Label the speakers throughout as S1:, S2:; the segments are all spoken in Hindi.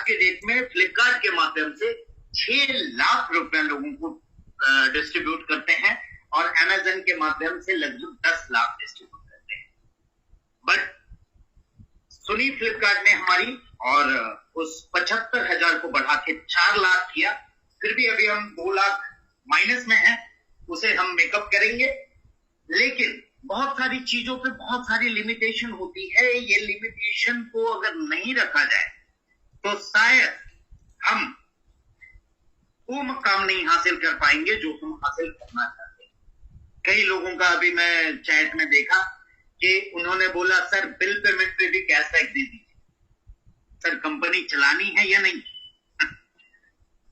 S1: के डेट में फ्लिपकार्ट के माध्यम से 6 लाख रुपए लोगों को डिस्ट्रीब्यूट करते हैं और अमेजन के माध्यम से लगभग 10 लाख डिस्ट्रीब्यूट करते हैं। बट सुनी फ्लिपकार्ट ने हमारी और उस 75,000 को बढ़ा के 4 लाख किया। फिर भी अभी हम 2 लाख माइनस में हैं, उसे हम मेकअप करेंगे। लेकिन बहुत सारी चीजों पे बहुत सारी लिमिटेशन होती है। ये लिमिटेशन को अगर नहीं रखा जाए तो शायद हम वो मकाम नहीं हासिल कर पाएंगे जो हम हासिल करना चाहते हैं। कई लोगों का अभी मैं चैट में देखा कि उन्होंने बोला सर बिल पेमेंट पे भी कैशबैक दे दीजिए। सर कंपनी चलानी है या नहीं?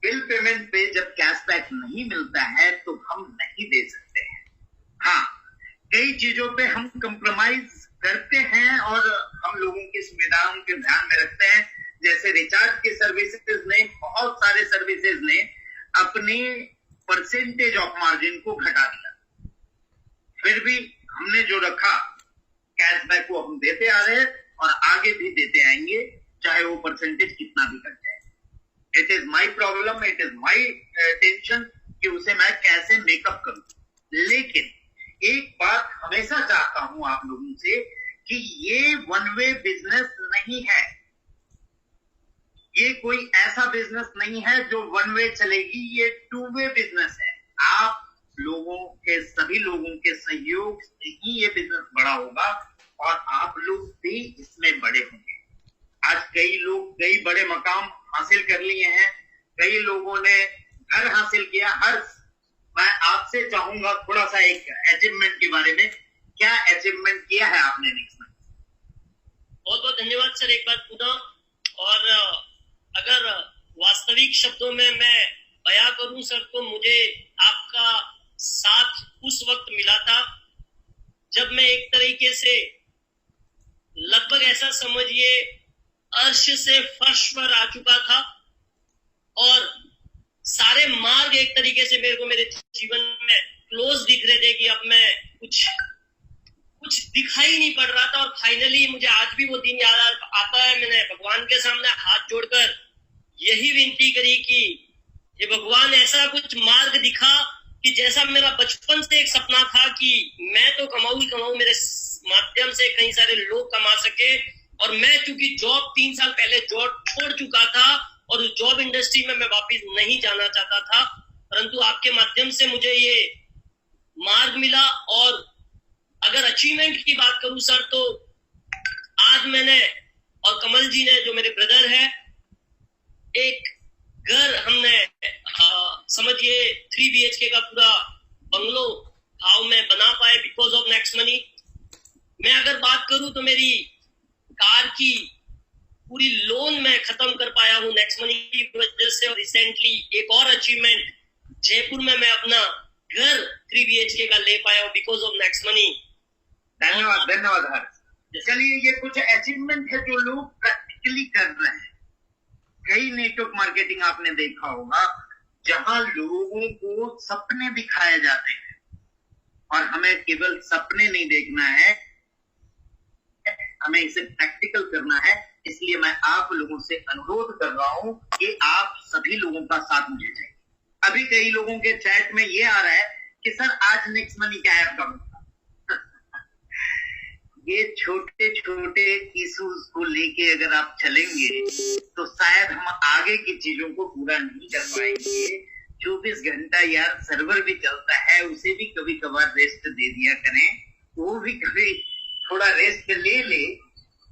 S1: बिल पेमेंट पे जब कैशबैक नहीं मिलता है तो हम नहीं दे सकते हैं। हाँ, कई चीजों पे हम कंप्रोमाइज करते हैं और हम लोगों की सुविधाओं के ध्यान में रखते हैं। जैसे रिचार्ज के सर्विसेज ने, बहुत सारे सर्विसेज ने अपने परसेंटेज ऑफ मार्जिन को घटा दिया। फिर भी हमने जो रखा कैशबैक को हम देते आ रहे हैं और आगे भी देते आएंगे, चाहे वो परसेंटेज कितना भी घट जाए। It is my problem, it is my tension कि उसे मैं कैसे मेकअप करूं। लेकिन एक बात हमेशा चाहता हूं आप लोगों से कि ये वन वे बिजनेस नहीं है। ये कोई ऐसा बिजनेस नहीं है जो वन वे चलेगी, ये 2 वे बिजनेस है। आप लोगों के, सभी लोगों के सहयोग से ही ये बिजनेस बड़ा होगा और आप लोग भी इसमें बड़े होंगे। आज कई लोग कई बड़े मकाम हासिल कर लिए हैं, कई लोगों ने घर हासिल किया। मैं आपसे चाहूंगा थोड़ा सा एक अचीवमेंट के बारे में, क्या अचीवमेंट किया है आपने नेक्स्ट में?
S2: बहुत बहुत धन्यवाद सर एक बार पुनः। और अगर वास्तविक शब्दों में मैं बयां करूं सर तो मुझे आपका साथ उस वक्त मिला था जब मैं एक तरीके से लगभग ऐसा समझिए अर्श से फर्श पर आ चुका था और सारे मार्ग एक तरीके से मेरे को मेरे जीवन में क्लोज दिख रहे थे कि अब मैं कुछ दिखाई नहीं पड़ रहा था। और फाइनली मुझे आज भी वो दिन याद आता है। मैंने भगवान के सामने हाथ जोड़कर यही विनती करी कि ये भगवान ऐसा कुछ मार्ग दिखा कि जैसा मेरा बचपन से एक सपना था कि मैं तो कमाऊं ही कमाऊं, मेरे माध्यम से कई सारे लोग कमा सके। और मैं चूंकि जॉब 3 साल पहले जॉब छोड़ चुका था और उस जॉब इंडस्ट्री में मैं वापस नहीं जाना चाहता था, परंतु आपके माध्यम से मुझे ये मार्ग मिला। और अगर अचीवमेंट की बात करूं सर तो आज मैंने और कमल जी ने जो मेरे ब्रदर है एक घर हमने समझिए 3 BHK का पूरा बंगलो भाव में बना पाए बिकॉज ऑफ नेक्स्ट मनी। मैं अगर बात करूं तो मेरी कार की पूरी लोन में खत्म कर पाया हूं नेक्स्ट मनी की वजह से। और रिसेंटली एक और अचीवमेंट जयपुर में मैं अपना घर 3 BHK का ले पाया हूं बिकॉज ऑफ नेक्स्ट मनी।
S1: धन्यवाद धन्यवाद हर्ष। चलिए, ये कुछ अचीवमेंट है जो लोग प्रैक्टिकली कर रहे हैं। कई नेटवर्क मार्केटिंग आपने देखा होगा जहां लोगों को सपने दिखाए जाते हैं और हमें केवल सपने नहीं देखना है, हमें इसे प्रैक्टिकल करना है। इसलिए मैं आप लोगों से अनुरोध कर रहा हूं कि आप सभी लोगों का साथ मुझे चाहिए। अभी कई लोगों के चैट में ये आ रहा है कि सर आज नेक्स्ट मनी का ऐप करूंगा। ये छोटे छोटे इश्यूज को लेके अगर आप चलेंगे तो शायद हम आगे की चीजों को पूरा नहीं कर पाएंगे। 24 घंटा यार सर्वर भी चलता है, उसे भी कभी कभार रेस्ट दे दिया करें, वो भी कभी थोड़ा रेस्ट ले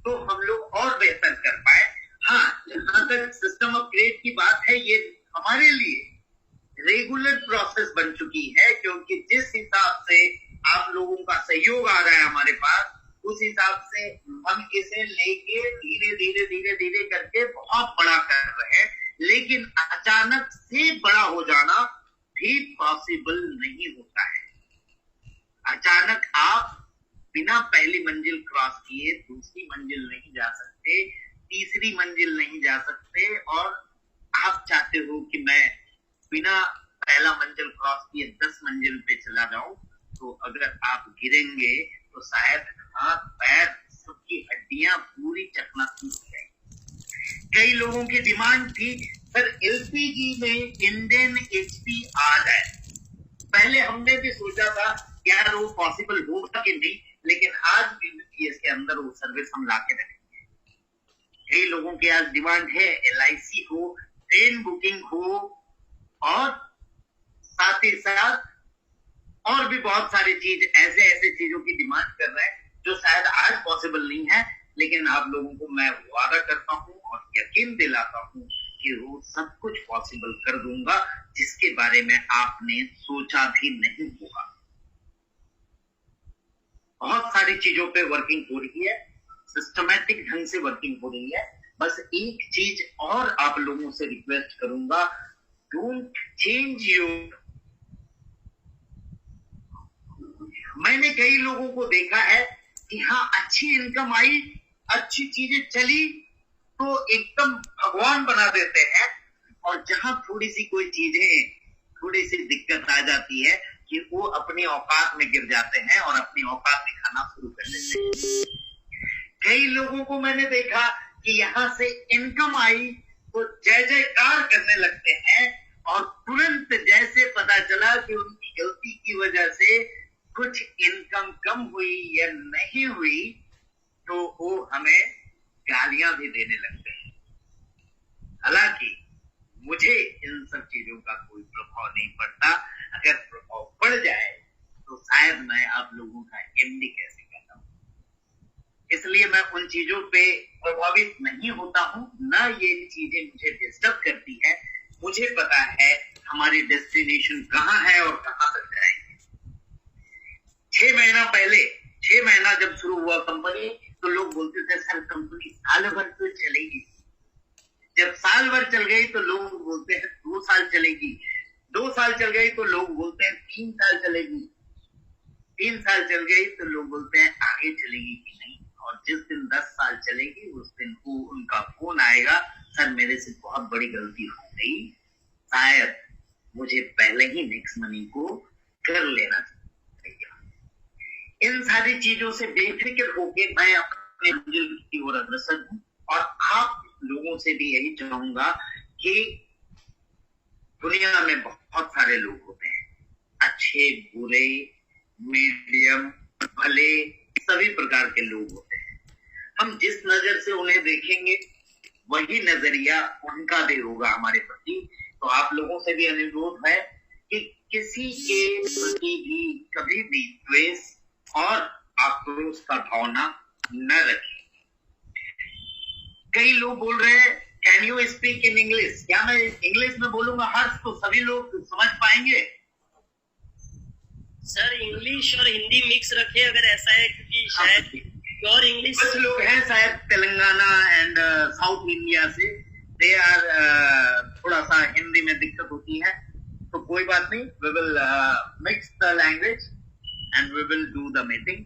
S1: तो हम लोग और बेहतर कर पाए। हाँ, जहां तक सिस्टम अपग्रेड की बात है, ये हमारे लिए रेगुलर प्रोसेस बन चुकी है, क्योंकि जिस हिसाब से आप लोगों का सहयोग आ रहा है हमारे पास, उस हिसाब से हम इसे लेके धीरे धीरे धीरे धीरे करके बहुत बड़ा कर रहे हैं। लेकिन अचानक से बड़ा हो जाना भी पॉसिबल नहीं होता है। अचानक आप बिना पहली मंजिल क्रॉस किए दूसरी मंजिल नहीं जा सकते, तीसरी मंजिल नहीं जा सकते। और आप चाहते हो कि मैं बिना पहला मंजिल क्रॉस किए 10 मंजिल पे चला जाऊं, तो अगर आप गिरेंगे तो शायद हाथ पैर सबकी हड्डियां पूरी चकनाचूर हो जाएंगी। कई लोगों की डिमांड थी सर एलपीजी में इंडियन एचपी आ जाए। पहले हमने भी सोचा था यार वो पॉसिबल होगा कि नहीं, लेकिन आज भी बीपीएस के अंदर वो सर्विस हम ला के रखेंगे। कई लोगों की आज डिमांड है एलआईसी हो, ट्रेन बुकिंग हो, और साथ ही साथ और भी बहुत सारी चीज ऐसे चीजों की डिमांड कर रहे हैं जो शायद आज पॉसिबल नहीं है, लेकिन आप लोगों को मैं वादा करता हूं और यकीन दिलाता हूं कि वो सब कुछ पॉसिबल कर दूंगा जिसके बारे में आपने सोचा भी नहीं होगा। बहुत सारी चीजों पे वर्किंग हो रही है, सिस्टमैटिक ढंग से वर्किंग हो रही है। बस एक चीज और आप लोगों से रिक्वेस्ट करूंगा, डोंट चेंज योर। मैंने कई लोगों को देखा है कि हाँ अच्छी इनकम आई, अच्छी चीजें चली तो एकदम भगवान बना देते हैं, और जहां थोड़ी सी कोई चीजें थोड़ी सी दिक्कत आ जाती है कि वो अपनी औकात में गिर जाते हैं और अपनी औकात दिखाना शुरू कर देते हैं। कई लोगों को मैंने देखा कि यहां से इनकम आई तो जय जयकार करने लगते हैं, और तुरंत जैसे पता चला कि उनकी गलती की वजह से कुछ इनकम कम हुई या नहीं हुई तो वो हमें गालियां भी देने लगते हैं। हालांकि मुझे इन सब चीजों का कोई प्रभाव नहीं पड़ता। अगर प्रभाव पड़ जाए तो शायद मैं आप लोगों का एमडी कैसे करता हूं, इसलिए मैं उन चीजों पे प्रभावित नहीं होता हूं, ना ये चीजें मुझे डिस्टर्ब करती है। मुझे पता है हमारी डेस्टिनेशन कहाँ है और कहां तक जाएंगे। 6 महीना जब शुरू हुआ कंपनी तो लोग बोलते थे सर कंपनी साल भर तो चलेगी। जब साल भर चल गई तो लोग बोलते हैं 2 साल चलेगी। 2 साल चल गई तो लोग बोलते हैं 3 साल चलेगी। 3 साल चल गई तो लोग बोलते हैं आगे चलेगी कि नहीं। और जिस दिन 10 साल चलेगी उस दिन वो उनका फोन आएगा, सर मेरे से बहुत बड़ी गलती हो गई, शायद मुझे पहले ही नेक्स्ट मनी को कर लेना चाहिए। इन सारी चीजों से बेफिक्र होकर मैं अपने मंजिल की ओर अग्रसर हूं, और आप लोगों से भी यही चाहूंगा कि दुनिया में बहुत सारे लोग होते हैं, अच्छे बुरे मीडियम भले सभी प्रकार के लोग होते हैं। हम जिस नजर से उन्हें देखेंगे वही नजरिया उनका भी होगा हमारे प्रति। तो आप लोगों से भी अनुरोध है कि किसी के प्रति भी कभी भी द्वेष और आक्रोश का भावना न रखें। कई लोग बोल रहे हैं can you speak in English, क्या मैं इंग्लिश में बोलूंगा हर्ष तो सभी लोग समझ पाएंगे?
S2: सर इंग्लिश और हिंदी मिक्स रखे अगर ऐसा है, क्योंकि शायद प्योर इंग्लिश
S1: कुछ लोग हैं शायद तेलंगाना एंड साउथ इंडिया से, दे आर थोड़ा सा हिंदी में दिक्कत होती है, तो कोई बात नहीं, we will mix the language and we will do the meeting.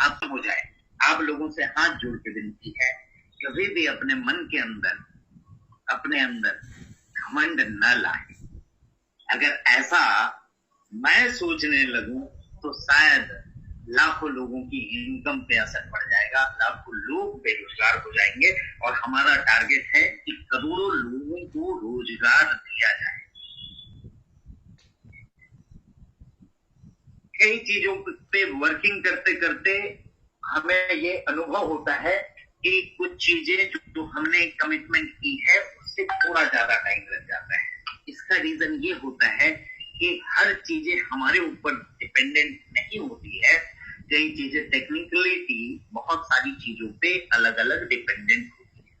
S1: आप हो जाए। आप लोगों से हाथ जोड़ के विनती है, कभी भी अपने मन के अंदर अपने अंदर घमंड न लाए। अगर ऐसा मैं सोचने लगूं तो शायद लाखों लोगों की इनकम पे असर पड़ जाएगा, लाखों लोग बेरोजगार हो जाएंगे, और हमारा टारगेट है कि करोड़ों लोगों को रोजगार दिया जाए। कई चीजों पे वर्किंग करते करते हमें ये अनुभव होता है कि कुछ चीजें जो हमने कमिटमेंट की है उससे थोड़ा ज्यादा टाइम लग जाता है। इसका रीजन ये होता है कि हर चीजें हमारे ऊपर डिपेंडेंट नहीं होती है। कई चीजें टेक्निकलिटी बहुत सारी चीजों पे अलग अलग डिपेंडेंट होती है,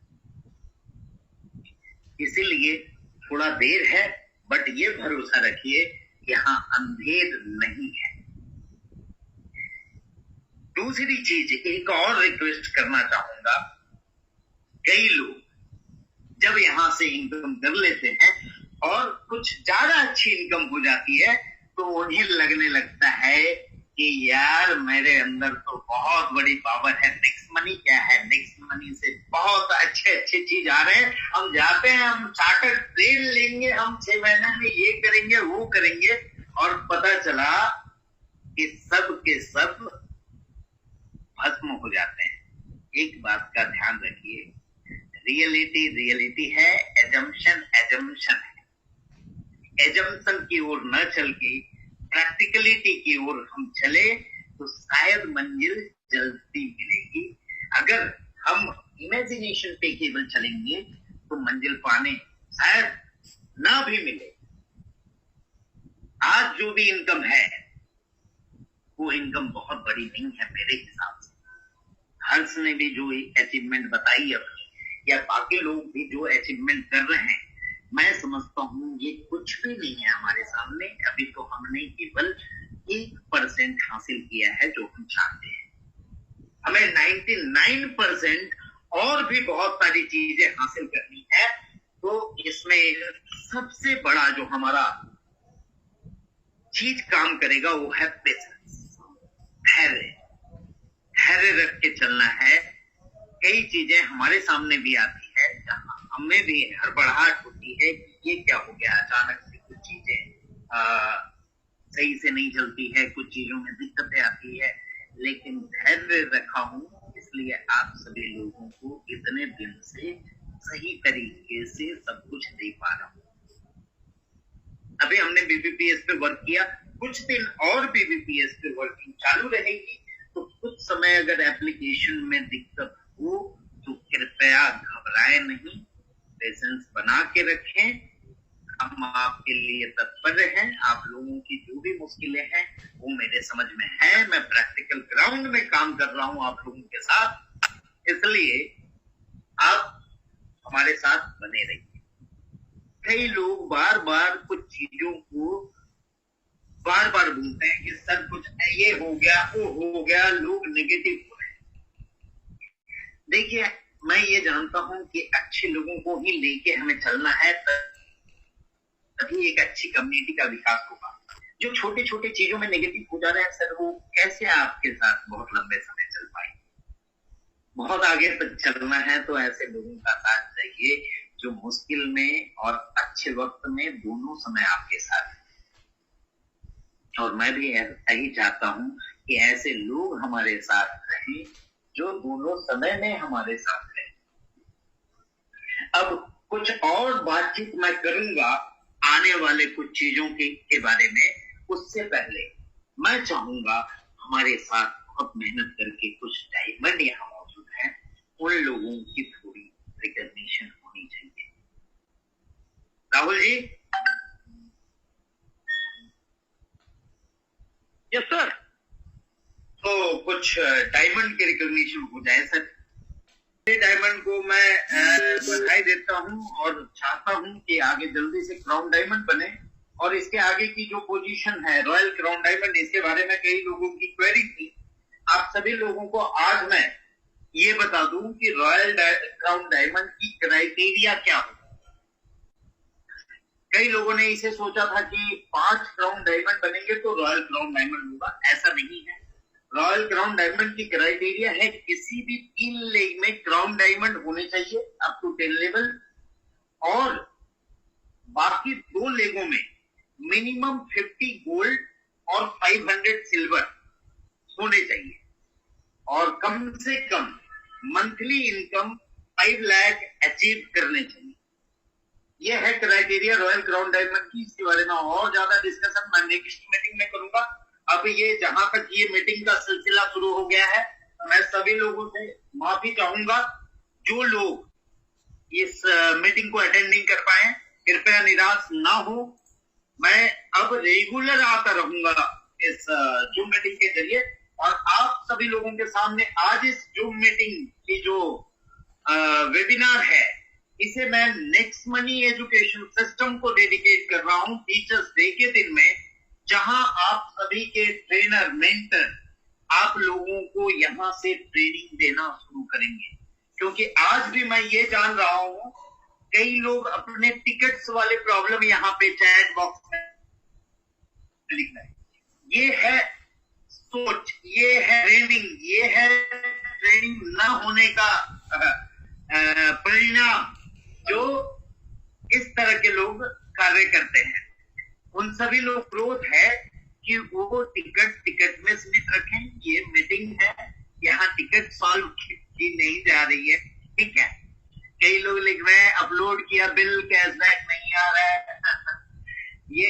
S1: इसीलिए थोड़ा देर है, बट ये भरोसा रखिए कि यहाँ अंधेर नहीं है। दूसरी चीज एक और रिक्वेस्ट करना चाहूंगा, कई लोग जब यहां से इनकम कर लेते हैं और कुछ ज्यादा अच्छी इनकम हो जाती है तो उन्हें लगने लगता है कि यार मेरे अंदर तो बहुत बड़ी पावर है, नेक्स्ट मनी क्या है, नेक्स्ट मनी से बहुत अच्छे अच्छे चीज आ रहे हैं, हम जाते हैं, हम चार्टर प्लेन लेंगे, हम 6 महीने में ये करेंगे वो करेंगे, और पता चला कि सब के सब भस्म हो जाते हैं। एक बात का ध्यान रखिए, रियलिटी है, एजम्पशन है। एजम्पशन की ओर न चल के प्रैक्टिकलिटी की ओर हम चले तो शायद मंजिल जल्दी मिलेगी। अगर हम इमेजिनेशन पे केवल चलेंगे तो मंजिल पाने शायद ना भी मिले। आज जो भी इनकम है वो इनकम बहुत बड़ी नहीं है मेरे हिसाब से। हर्ष ने भी जो अचीवमेंट बताई अपनी, या बाकी लोग भी जो अचीवमेंट कर रहे हैं, मैं समझता हूँ ये कुछ भी नहीं है हमारे सामने। अभी तो हमने केवल 1% हासिल किया है जो हम चाहते हैं। हमें 99% और भी बहुत सारी चीजें हासिल करनी है। तो इसमें सबसे बड़ा जो हमारा चीज काम करेगा वो है पेशेंस, धैर्य रख के चलना है। कई चीजें हमारे सामने भी आती है जहां हमें भी हड़बड़ाहट होती है कि ये क्या हो गया, अचानक से कुछ चीजें सही से नहीं चलती है, कुछ चीजों में दिक्कतें आती है, लेकिन धैर्य रखा हूं इसलिए आप सभी लोगों को इतने दिन से सही तरीके से सब कुछ दे पा रहा हूं। अभी हमने बीबीपीएस पे वर्क किया, कुछ दिन और बीबीपीएस पे वर्किंग चालू रहेगी। तो कुछ समय अगर एप्लीकेशन में दिक्कत हो तो कृपया घबराएं नहीं, पेशेंस बना के रखें। हम आपके लिए तत्पर हैं। आप लोगों की जो भी मुश्किलें हैं वो मेरे समझ में है। मैं प्रैक्टिकल ग्राउंड में काम कर रहा हूं आप लोगों के साथ, इसलिए आप हमारे साथ बने रहिए। कई लोग बार बार कुछ चीजों को बार बार बोलते हैं कि सर कुछ ये हो गया वो हो गया, लोग नेगेटिव हो रहे हैं। देखिए, मैं ये जानता हूं कि अच्छे लोगों को ही लेके हमें चलना है, तभी एक अच्छी कम्युनिटी का विकास होगा। जो छोटे छोटे चीजों में नेगेटिव हो जा रहे हैं सर, वो कैसे आपके साथ बहुत लंबे समय चल पाएंगे। बहुत आगे तक चलना है तो ऐसे लोगों का साथ चाहिए जो मुश्किल में और अच्छे वक्त में दोनों समय आपके साथ है। और मैं भी ऐसा ही चाहता हूं कि ऐसे लोग हमारे साथ रहें जो दोनों समय में हमारे साथ रहें। अब कुछ और बातचीत मैं करूंगा आने वाले कुछ चीजों के बारे में। उससे पहले मैं चाहूंगा हमारे साथ बहुत मेहनत करके कुछ डायमंड यहाँ मौजूद हैं, उन लोगों की थोड़ी रिकॉग्निशन होनी चाहिए। राहुल जी।
S2: Yes sir.
S1: तो कुछ डायमंड के रिकॉग्निशन हो जाए सर। डायमंड को मैं बधाई देता हूं और चाहता हूं कि आगे जल्दी से क्राउन डायमंड बने। और इसके आगे की जो पोजीशन है रॉयल क्राउन डायमंड, इसके बारे में कई लोगों की क्वेरी थी। आप सभी लोगों को आज मैं ये बता दूं कि रॉयल क्राउन डायमंड की क्राइटेरिया क्या होगा। कई लोगों ने इसे सोचा था कि 5 क्राउन डायमंड बनेंगे तो रॉयल क्राउन डायमंड होगा। ऐसा नहीं है। रॉयल क्राउन डायमंड की क्राइटेरिया है किसी भी 3 लेग में क्राउन डायमंड होने चाहिए अप टू 10 लेवल, और बाकी 2 लेगों में मिनिमम 50 गोल्ड और 500 सिल्वर होने चाहिए, और कम से कम मंथली इनकम 5 लाख अचीव करने चाहिए। यह है क्राइटेरिया रॉयल क्राउन डायमंड की। इसके बारे में और ज्यादा डिस्कशन मैं नेक्स्ट मीटिंग में करूंगा। अब ये जहां तक ये मीटिंग का सिलसिला शुरू हो गया है, मैं सभी लोगों से माफी चाहूंगा। जो लोग इस मीटिंग को अटेंड नहीं कर पाए, कृपया निराश ना हो। मैं अब रेगुलर आता रहूंगा इस जूम मीटिंग के जरिए, और आप सभी लोगों के सामने आज इस जूम मीटिंग की जो वेबिनार है, इसे मैं नेक्स्ट मनी एजुकेशन सिस्टम को डेडिकेट कर रहा हूं टीचर्स डे के दिन में, जहां आप सभी के ट्रेनर मेंटर आप लोगों को यहां से ट्रेनिंग देना शुरू करेंगे। क्योंकि आज भी मैं ये जान रहा हूं कई लोग अपने टिकट्स वाले प्रॉब्लम यहाँ पे चैट बॉक्स में लिख रहे हैं। ये है सोच, ये है ट्रेनिंग, ये है ट्रेनिंग न होने का परिणाम जो इस तरह के लोग कार्य करते हैं। उन सभी लोग क्रोध है कि वो टिकट में सीमित रखें। ये मीटिंग है, यहाँ टिकट सॉल्व की नहीं जा रही है, ठीक है। कई लोग लिख रहे हैं अपलोड किया बिल कैशबैक नहीं आ रहा है। ये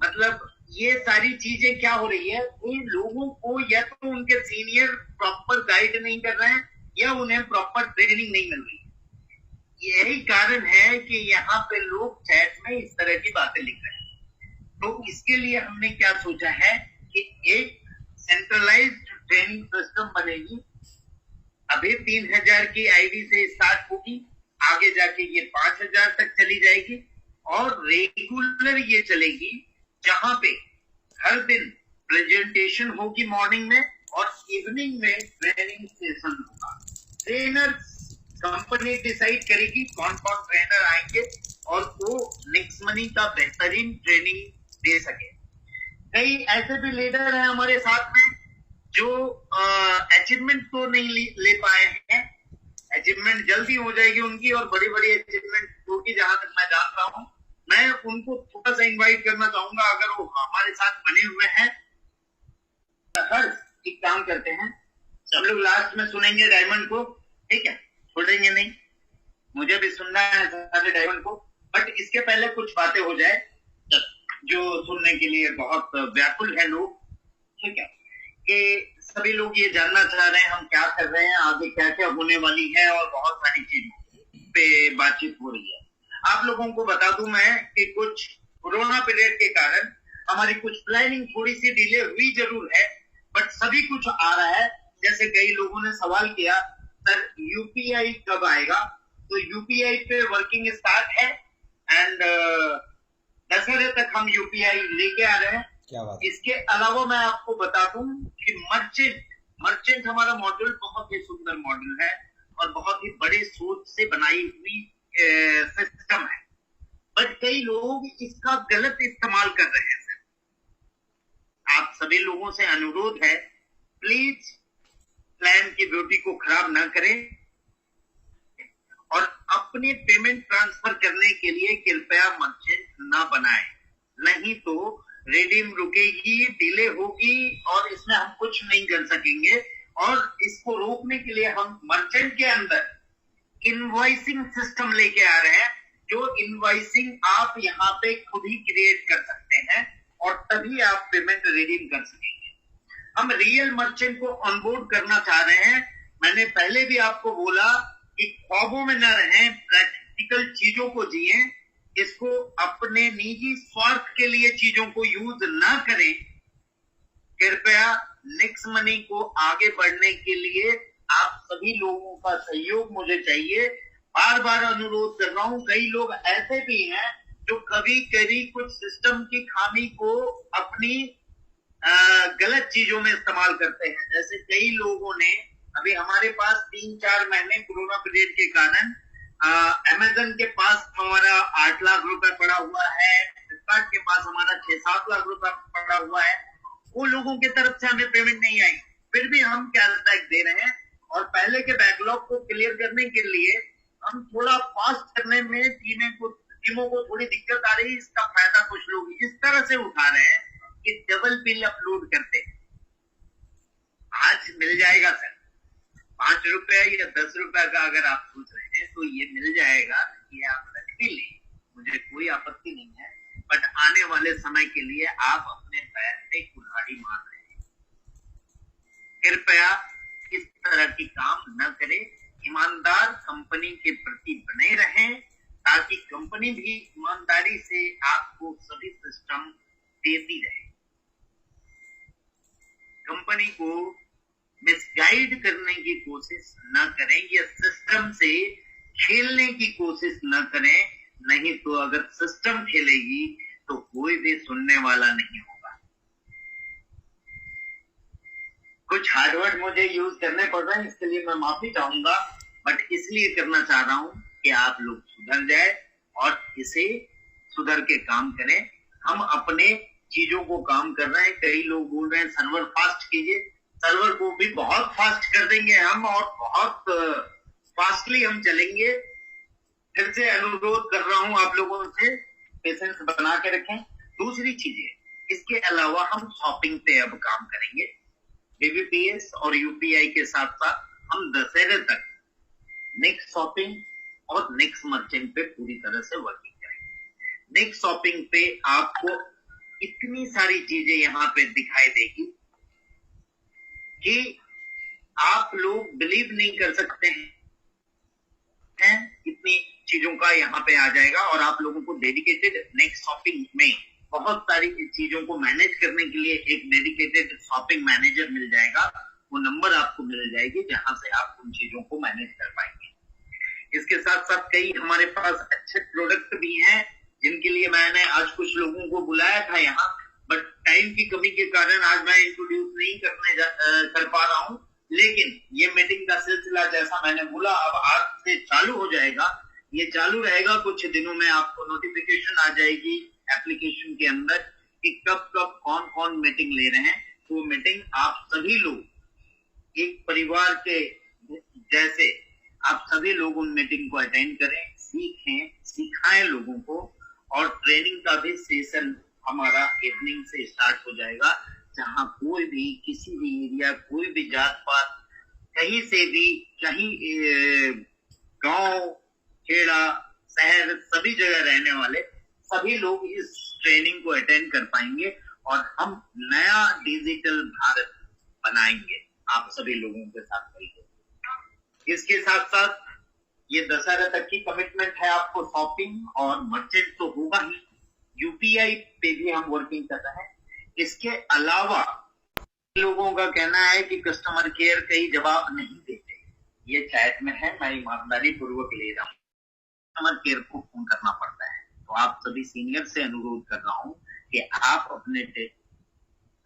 S1: मतलब ये सारी चीजें क्या हो रही है, इन लोगों को या तो उनके सीनियर प्रॉपर गाइड नहीं कर रहे हैं या उन्हें प्रॉपर ट्रेनिंग नहीं मिल रही है। यही कारण है कि यहाँ पे लोग चैट में इस तरह की बातें लिख रहे हैं। तो इसके लिए हमने क्या सोचा है कि एक सेंट्रलाइज्ड ट्रेनिंग सिस्टम बनेगी। अभी 3000 की आईडी से स्टार्ट होगी, आगे जाके ये 5000 तक चली जाएगी और रेगुलर ये चलेगी, जहां पे हर दिन प्रेजेंटेशन होगी मॉर्निंग में और इवनिंग में ट्रेनिंग सेशन होगा। ट्रेनर कंपनी डिसाइड करेगी कौन कौन ट्रेनर आएंगे और वो निक्स मनी का बेहतरीन ट्रेनिंग दे सके। कई ऐसे भी लीडर हैं हमारे साथ में जो अचीवमेंट तो नहीं ले पाए हैं। अचीवमेंट जल्दी हो जाएगी उनकी और बड़ी बड़ी अचीवमेंट होगी, जहां तक मैं जान रहा हूं। मैं उनको थोड़ा सा इनवाइट करना चाहूंगा, अगर वो हमारे साथ बने हुए हैं। हर एक काम करते हैं, हम लोग लास्ट में सुनेंगे डायमंड को, ठीक है, छोड़ेंगे नहीं, मुझे भी सुनना है सारे डायमंड को। बट इसके पहले कुछ बातें हो जाए जो सुनने के लिए बहुत व्याकुल है लोग, ठीक है, कि सभी लोग ये जानना चाह रहे हैं हम क्या कर रहे हैं, आगे क्या क्या होने वाली है और बहुत सारी चीजों पे बातचीत हो रही है। आप लोगों को बता दूं मैं कि कुछ कोरोना पीरियड के कारण हमारी कुछ प्लानिंग थोड़ी सी डिले हुई जरूर है, बट सभी कुछ आ रहा है। जैसे कई लोगों ने सवाल किया सर यूपीआई कब आएगा, तो यूपीआई पे वर्किंग स्टार्ट है एंड दशहरे तक हम यूपीआई लेके आ रहे हैं। क्या बात। इसके अलावा मैं आपको बता दूं कि मर्चेंट हमारा मॉडल बहुत ही सुंदर मॉडल है और बहुत ही बड़े सोच से बनाई हुई सिस्टम है, बट कई लोग इसका गलत इस्तेमाल कर रहे हैं। सर आप सभी लोगों से अनुरोध है, प्लीज प्लान की ब्यूटी को खराब ना करें और अपने पेमेंट ट्रांसफर करने के लिए कृपया मर्चेंट ना बनाएं, नहीं तो रिडीम रुकेगी, डिले होगी और इसमें हम कुछ नहीं कर सकेंगे। और इसको रोकने के लिए हम मर्चेंट के अंदर इनवॉइसिंग सिस्टम लेके आ रहे हैं, जो इनवॉइसिंग आप यहाँ पे खुद ही क्रिएट कर सकते हैं और तभी आप पेमेंट रिडीम कर सकेंगे। हम रियल मर्चेंट को ऑनबोर्ड करना चाह रहे हैं। मैंने पहले भी आपको बोला कि ख्वाबों में न रहें, प्रैक्टिकल चीजों को जिए, इसको अपने निजी स्वार्थ के लिए चीजों को यूज ना करें। कृपया निक्स मनी को आगे बढ़ने के लिए आप सभी लोगों का सहयोग मुझे चाहिए। बार बार अनुरोध कर रहा हूं। कई लोग ऐसे भी हैं जो कभी कभी कुछ सिस्टम की खामी को अपनी गलत चीजों में इस्तेमाल करते हैं। जैसे कई लोगों ने अभी हमारे पास 3-4 महीने कोरोना पीरियड के कारण अमेजन के पास हमारा 8 लाख रुपए पड़ा हुआ है, फ्लिपकार्ट के पास हमारा 6-7 लाख रुपए पड़ा हुआ है। वो लोगों की तरफ से हमें पेमेंट नहीं आई, फिर भी हम कैशबैक दे रहे हैं। और पहले के बैकलॉग को क्लियर करने के लिए हम थोड़ा फास्ट करने में टीमों को थोड़ी दिक्कत आ रही है। इसका फायदा कुछ लोग इस तरह से उठा रहे हैं कि डबल बिल अपलोड करते हैं। आज मिल जाएगा सर 5 रुपया या 10 रुपया का, अगर आप सोच रहे हैं तो ये मिल जाएगा, ये आप रख भी लें, मुझे कोई आपत्ति नहीं है। बट आने वाले समय के लिए आप अपने पैर पे कुल्हाड़ी मार रहे हैं। कृपया इस तरह की काम न करें। ईमानदार कंपनी के प्रति बने रहें ताकि कंपनी भी ईमानदारी से आपको सभी सिस्टम देती रहे। कंपनी को मिसगाइड करने की कोशिश न करें या सिस्टम से खेलने की कोशिश न करें, नहीं तो अगर सिस्टम खेलेगी तो कोई भी सुनने वाला नहीं होगा। कुछ हार्डवर्ड मुझे यूज करने पड़ रहे हैं, इसके लिए मैं माफी चाहूंगा, बट इसलिए करना चाह रहा हूं कि आप लोग सुधर जाए और इसे सुधर के काम करें। हम अपने चीजों को काम कर रहे हैं। कई लोग बोल रहे हैं सर्वर फास्ट कीजिए, सर्वर को भी बहुत फास्ट कर देंगे हम और बहुत फास्टली हम चलेंगे। फिर से अनुरोध कर रहा हूं आप लोगों से, पेशेंस बना के रखें। दूसरी चीजें, इसके अलावा हम शॉपिंग पे अब काम करेंगे। बीबीपीएस और यूपीआई के साथ साथ हम दशहरे तक नेक्स्ट शॉपिंग और नेक्स्ट मर्चेंट पे पूरी तरह से वर्किंग करेंगे। नेक्स्ट शॉपिंग पे आपको इतनी सारी चीजें यहाँ पे दिखाई देगी कि आप लोग बिलीव नहीं कर सकते हैं, इतनी चीजों का यहाँ पे आ जाएगा। और आप लोगों को डेडिकेटेड नेक्स्ट शॉपिंग में बहुत सारी चीजों को मैनेज करने के लिए एक डेडिकेटेड शॉपिंग मैनेजर मिल जाएगा। वो नंबर आपको मिल जाएगी जहां से आप उन चीजों को मैनेज कर पाएंगे। इसके साथ साथ कई हमारे पास अच्छे प्रोडक्ट भी हैं जिनके लिए मैंने आज कुछ लोगों को बुलाया था यहाँ, बट टाइम की कमी के कारण आज मैं इंट्रोड्यूस नहीं कर पा रहा हूँ। लेकिन ये मीटिंग का सिलसिला जैसा मैंने बोला अब आज से चालू हो जाएगा, ये चालू रहेगा। कुछ दिनों में आपको नोटिफिकेशन आ जाएगी एप्लीकेशन के अंदर कि कब कब कौन कौन मीटिंग ले रहे हैं। तो मीटिंग आप सभी लोग एक परिवार के जैसे आप सभी लोग उन मीटिंग को अटेंड करें, सीखें, सिखाएं लोगों को। और ट्रेनिंग का भी सेशन हमारा इवनिंग से स्टार्ट हो जाएगा, जहां कोई भी किसी भी एरिया, कोई भी जात पात, कहीं से भी, कहीं गांव, खेड़ा, शहर, सभी जगह रहने वाले सभी लोग इस ट्रेनिंग को अटेंड कर पाएंगे और हम नया डिजिटल भारत बनाएंगे आप सभी लोगों के साथ मिलकर। इसके साथ साथ ये दशहरा तक की कमिटमेंट है आपको। शॉपिंग और मर्चेंट तो होगा ही, यूपीआई पे भी हम वर्किंग कर रहे हैं। इसके अलावा लोगों का कहना है कि कस्टमर केयर कई जवाब नहीं देते, ये चैट में है, मैं ईमानदारी पूर्वक ले रहा हूँ। कस्टमर केयर को फोन करना पड़ता है। तो आप सभी सीनियर से अनुरोध कर रहा हूँ कि आप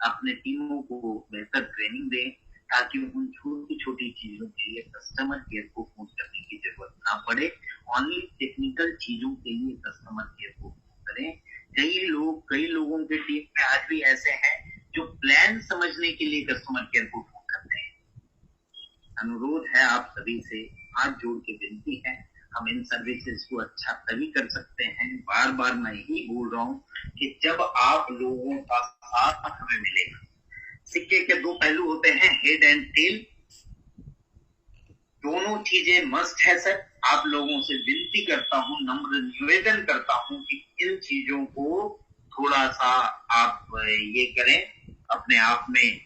S1: अपने टीमों को बेहतर ट्रेनिंग दें ताकि उन छोटी छोटी चीजों के लिए कस्टमर केयर को फोन करने की जरूरत ना पड़े। ओनली टेक्निकल चीजों के लिए कस्टमर केयर को फोन करें। कई लोगों के टीम में आज भी ऐसे हैं जो प्लान समझने के लिए कस्टमर केयर को फोन करते हैं। अनुरोध है आप सभी से, हाथ जोड़ के विनती है, हम इन सर्विसेज को अच्छा तभी कर सकते हैं। बार बार मैं यही बोल रहा हूँ कि जब आप लोगों का साथ हमें मिलेगा। सिक्के के दो पहलू होते हैं, हेड एंड टेल। दोनों चीजें मस्ट है सर। आप लोगों से विनती करता हूँ, नम्र निवेदन करता हूँ कि इन चीजों को थोड़ा सा आप ये करें, अपने आप में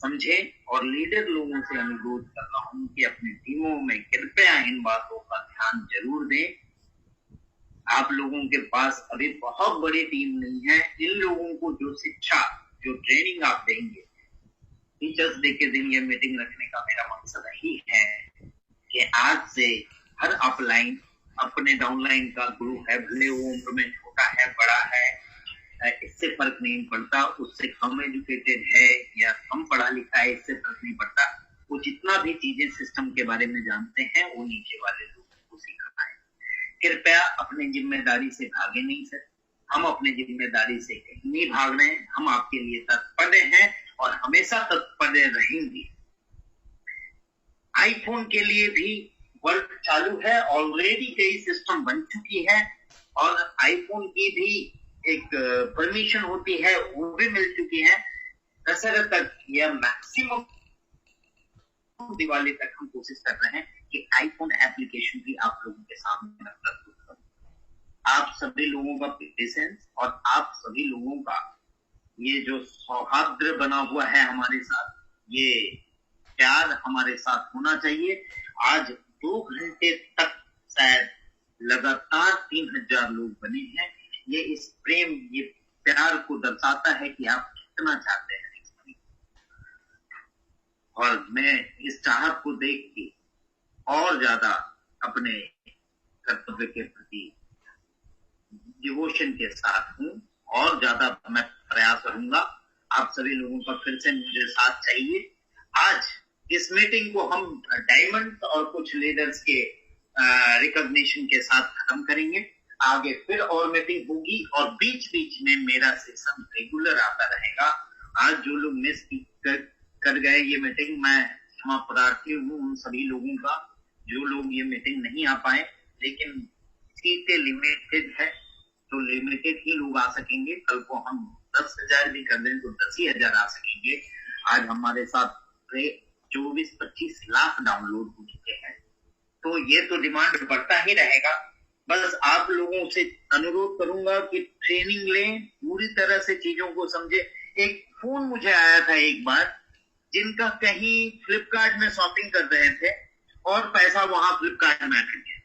S1: समझें। और लीडर लोगों से अनुरोध कर रहा हूँ कि अपनी टीमों में कृपया इन बातों का ध्यान जरूर दें। आप लोगों के पास अभी बहुत बड़ी टीम नहीं है। इन लोगों को जो शिक्षा, जो ट्रेनिंग आप देंगे, टीचर्स डे के दिन ये मीटिंग रखने का मेरा मकसद यही है कि आज से हर अपलाइन, अपने डाउनलाइन का गुरु है, भले वो उम्र में छोटा है, बड़ा है, इससे फर्क नहीं पड़ता। उससे कम एजुकेटेड है या कम पढ़ा लिखा है, इससे फर्क नहीं पड़ता। वो जितना भी चीजें सिस्टम के बारे में जानते हैं वो नीचे वाले लोगों को सिखाना है। कृपया अपनी जिम्मेदारी से भागे नहीं सर। हम अपनी जिम्मेदारी से कहीं नहीं भाग रहे हैं। हम आपके लिए तत्पर हैं और हमेशा तत्पर रहेंगे। आईफोन के लिए भी वर्क चालू है, ऑलरेडी कई सिस्टम बन चुकी है और आईफोन की भी एक परमिशन होती है, वो भी मिल चुकी है। दशहरा तक या मैक्सिमम दिवाली तक हम कोशिश कर रहे हैं कि आईफोन एप्लीकेशन भी आप लोगों के सामने प्रस्तुत करूं। आप सभी लोगों का पेशेंस और आप सभी लोगों का ये जो सौहार्द बना हुआ है हमारे साथ, ये प्यार हमारे साथ होना चाहिए। आज 2 घंटे तक शायद लगातार 3000 लोग बने हैं। ये इस प्रेम, ये प्यार को दर्शाता है कि आप कितना चाहते हैं। और मैं इस चाहत को देख के और ज्यादा अपने कर्तव्य के प्रति डिवोशन के साथ हूँ और ज्यादा मैं प्रयास करूंगा। आप सभी लोगों का फिर से मुझे साथ चाहिए। आज इस मीटिंग को हम डायमंड और कुछ लीडर्स के रिकॉग्निशन के साथ खत्म करेंगे। आगे फिर और मीटिंग होगी और बीच बीच में मेरा सेशन रेगुलर आता रहेगा। आज जो लोग मिस कर गए ये मीटिंग, मैं क्षमा प्रार्थी हूँ उन सभी लोगों का जो लोग ये मीटिंग नहीं आ पाए। लेकिन सीटें लिमिटेड है तो लिमिटेड ही लोग आ सकेंगे। कल को हम 10,000 भी कर दें तो 10,000 आ सकेंगे। आज हमारे साथ 24-25 लाख डाउनलोड हो चुके हैं। तो ये तो डिमांड बढ़ता ही रहेगा। बस आप लोगों से अनुरोध करूंगा कि ट्रेनिंग लें, पूरी तरह से चीजों को समझे। एक फोन मुझे आया था एक बार, जिनका कहीं फ्लिपकार्ट में शॉपिंग कर रहे थे और पैसा वहां फ्लिपकार्ट में अटक गया।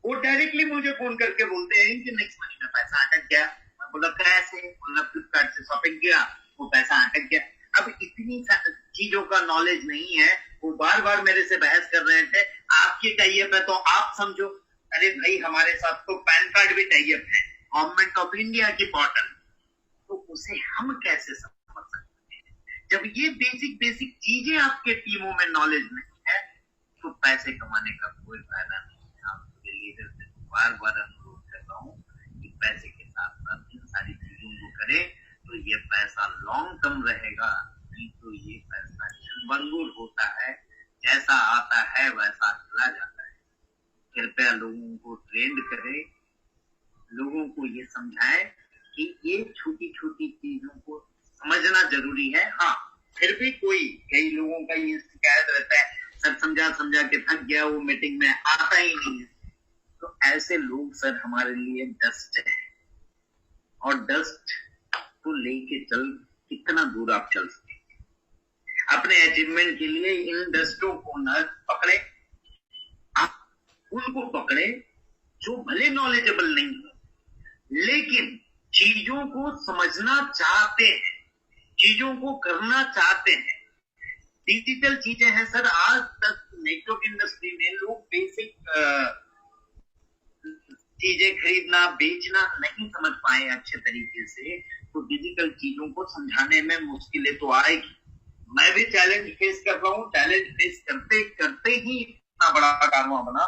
S1: वो डायरेक्टली मुझे फोन करके बोलते हैं कि नेक्स्ट मनी में पैसा अटक गया। मैं बोला कैसे? बोला फ्लिपकार्ट से शॉपिंग किया, वो पैसा अटक गया। अब इतनी चीजों का नॉलेज नहीं है। वो बार बार मेरे से बहस कर रहे थे, आपकी टाइप है तो आप समझो। अरे भाई, हमारे साथ तो पैन कार्ड भी टाइप है, गवर्नमेंट ऑफ इंडिया की पोर्टल, तो उसे हम कैसे समझ सकते हैं? जब ये बेसिक बेसिक चीजें आपके टीमों में नॉलेज नहीं है, तो पैसे कमाने का कोई फायदा नहीं है। आपके लीडर से बार बार अनुरोध कर रहा हूँ कि पैसे के साथ साथ इन सारी चीजों को करें, तो ये पैसा लॉन्ग टर्म रहेगा। नहीं तो ये पैसा क्षणभंगुर होता है, जैसा आता है वैसा चला जाता है। कृपया लोगों को ट्रेंड करें, लोगों को ये समझाएं कि ये छोटी छोटी चीजों को समझना जरूरी है। हाँ, फिर भी कई लोगों का ये शिकायत रहता है, सर समझा समझा के थक गया, वो मीटिंग में आता ही नहीं है। तो ऐसे लोग सर हमारे लिए डस्ट है, और डस्ट को लेके चल कितना दूर आप चल सकते हैं। अपने अचीवमेंट के लिए इन डस्टों को न पकड़े, आप उनको पकड़े जो भले नॉलेजेबल नहीं हो, लेकिन चीजों को समझना चाहते हैं, चीजों को करना चाहते हैं। डिजिटल चीजें हैं सर। आज तक नेटवर्क इंडस्ट्री में लोग बेसिक चीजें खरीदना बेचना नहीं समझ पाए अच्छे तरीके से, तो डिजिटल चीजों को समझाने में मुश्किलें तो आएगी। मैं भी चैलेंज फेस कर रहा हूँ। चैलेंज फेस करते करते ही इतना बड़ा कारवां बना।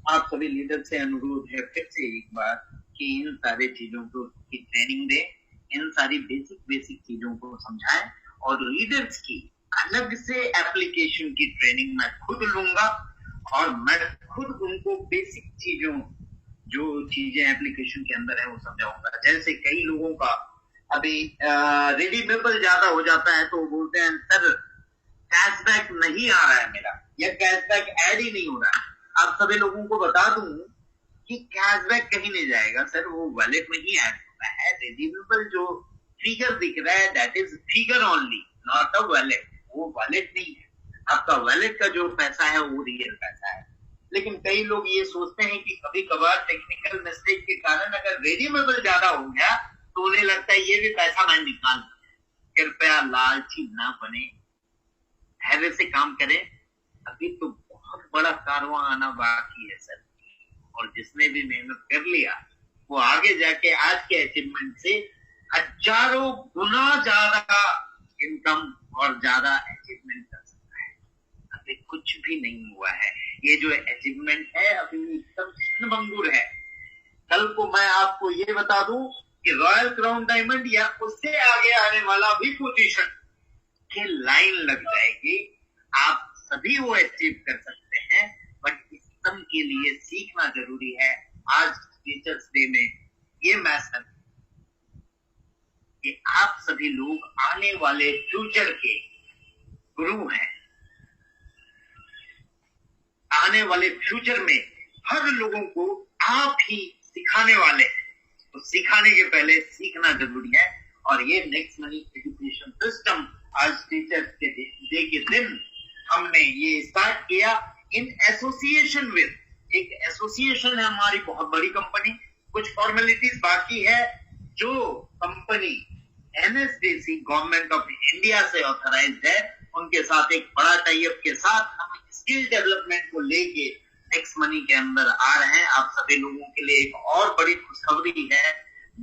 S1: आप सभी लीडर से अनुरोध है फिर से एक बार कि इन सारी चीजों को की ट्रेनिंग दें, इन सारी बेसिक चीजों को समझाएं, और लीडर्स की अलग से एप्लीकेशन की ट्रेनिंग मैं खुद लूंगा, और मैं खुद उनको बेसिक चीजों, जो चीजें एप्लीकेशन के अंदर है वो समझाऊंगा। जैसे कई लोगों का अभी रिडीमेबल ज्यादा हो जाता है, तो बोलते हैं सर कैशबैक नहीं आ रहा है मेरा, या कैशबैक ऐड ही नहीं हो रहा है। आप सभी लोगों को बता दूं कि कैशबैक कहीं नहीं जाएगा सर, वो वॉलेट में ही ऐड होता है। रिडीमेबल जो फिगर दिख रहा है that is figure only, not a wallet. वो वॉलेट नहीं है, आपका वॉलेट का जो पैसा है वो रियल पैसा है। लेकिन कई लोग ये सोचते हैं कि कभी कभार टेक्निकल मिस्टेक के कारण अगर रिडीमेबल ज्यादा हो गया तो उन्हें लगता है ये भी पैसा मैं निकाल दूं। कृपया लालची ना बने, धैर्य से काम करें। अभी तो बहुत बड़ा कारवां आना बाकी है सर, और जिसने भी मेहनत कर लिया वो आगे जाके आज के अचीवमेंट से हजारों गुना ज्यादा इनकम और ज्यादा अचीवमेंट कर सकता है। अभी कुछ भी नहीं हुआ है। ये जो अचीवमेंट है अभी एकदम क्षणभंगुर है। कल को मैं आपको ये बता दूं कि रॉयल क्राउन डायमंड या उससे आगे आने वाला भी पोजीशन की लाइन लग जाएगी। आप सभी वो अचीव कर सकते हैं, बट इस सब के लिए सीखना जरूरी है। आज टीचर्स डे में ये मैसेज कि आप सभी लोग आने वाले फ्यूचर के गुरु हैं। आने वाले फ्यूचर में हर लोगों को आप ही सिखाने वाले हैं, तो सिखाने के पहले सीखना जरूरी है। और ये नेक्स्ट मनी एजुकेशन सिस्टम आज टीचर्स के डे के दिन हमने ये स्टार्ट किया इन एसोसिएशन विद, एक एसोसिएशन है हमारी बहुत बड़ी कंपनी। कुछ फॉर्मेलिटीज बाकी है। जो company NSDC government of India से ऑथराइज्ड है, उनके साथ एक बड़ा टाइप के साथ हम स्किल डेवलपमेंट को लेके नेक्स्ट मनी के अंदर आ रहे हैं। आप सभी लोगों के लिए एक और बड़ी खुशखबरी है।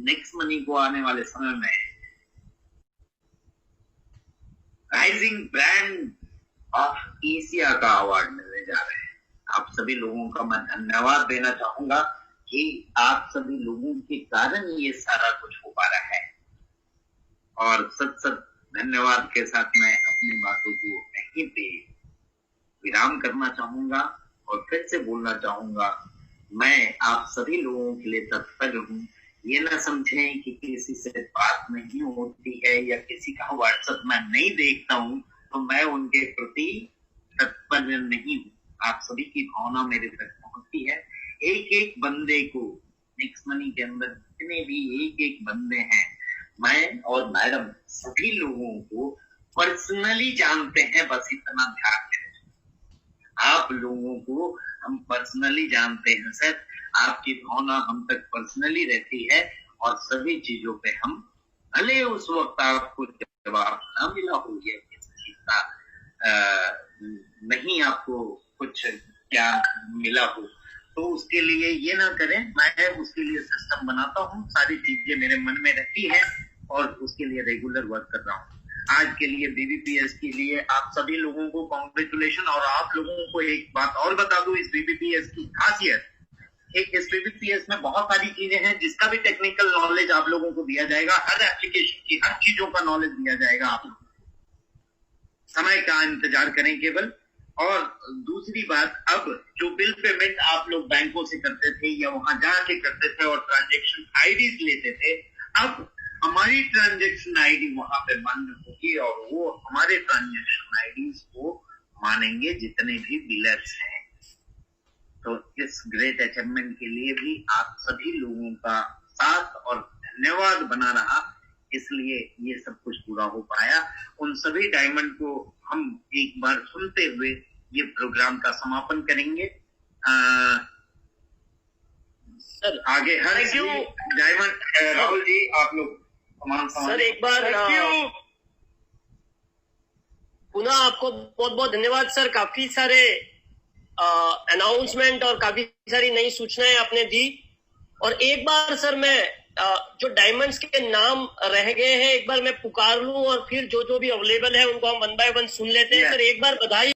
S1: नेक्स्ट मनी को आने वाले समय में राइजिंग ब्रांड ऑफ एशिया का अवार्ड मिलने जा रहे हैं। आप सभी लोगों का मैं धन्यवाद देना चाहूंगा कि आप सभी लोगों के कारण ये सारा कुछ हो पा रहा है। और सत धन्यवाद के साथ मैं अपनी बातों को यहीं पे विराम करना चाहूंगा और फिर से बोलना चाहूंगा, मैं आप सभी लोगों के लिए तत्पर हूँ। ये ना समझें कि किसी से बात नहीं होती है या किसी का व्हाट्सएप मैं नहीं देखता हूँ तो मैं उनके प्रति तत्पर नहीं हूँ। आप सभी की भावना मेरे तक पहुंचती है। एक एक बंदे को मिक्स मनी के अंदर जितने भी एक एक बंदे हैं, मैं और मैडम सभी लोगों को पर्सनली जानते हैं, बस इतना ध्यान दें। आप लोगों को हम पर्सनली जानते हैं सर, आपकी भावना हम तक पर्सनली रहती है और सभी चीजों पे हम भले उस वक्त आपको जवाब न मिला हो या किसी चीज का नहीं आपको कुछ क्या मिला हो, तो उसके लिए ये ना करें। मैं उसके लिए सिस्टम बनाता हूँ, सारी चीजें मेरे मन में रहती है और उसके लिए रेगुलर वर्क कर रहा हूँ। आज के लिए बीबीपीएस के लिए आप सभी लोगों को कॉन्ग्रेचुलेशन। और आप लोगों को एक बात और बता दूं, इस बीबीपीएस की खासियत, एक इस बीबीपीएस में बहुत सारी चीजें हैं जिसका भी टेक्निकल नॉलेज आप लोगों को दिया जाएगा, हर एप्लीकेशन की हर चीजों का नॉलेज दिया जाएगा आप लोगों को। समय का इंतजार करें केवल। और दूसरी बात, अब जो बिल पेमेंट आप लोग बैंकों से करते थे या वहां जाके करते थे और ट्रांजेक्शन आईडीज लेते थे, अब हमारी ट्रांजेक्शन आईडी वहां पे मान्य होगी और वो हमारे ट्रांजेक्शन आईडीज को मानेंगे जितने भी बिलर्स हैं। तो इस ग्रेट अचीवमेंट के लिए भी आप सभी लोगों का साथ और धन्यवाद बना रहा, इसलिए ये सब कुछ पूरा हो पाया। उन सभी डायमंड को हम एक बार सुनते हुए ये प्रोग्राम का समापन करेंगे।
S2: सर
S1: आगे हर डायमंड राहुल जी आप लोग
S2: सर एक बार पुनः आपको बहुत बहुत धन्यवाद सर। काफी सारे अनाउंसमेंट और काफी सारी नई सूचनाएं आपने दी। और एक बार सर मैं जो डायमंड्स के नाम रह गए हैं एक बार मैं पुकार लूं और फिर जो जो भी अवेलेबल है उनको हम 1 by 1 सुन लेते हैं। सर एक बार बधाई।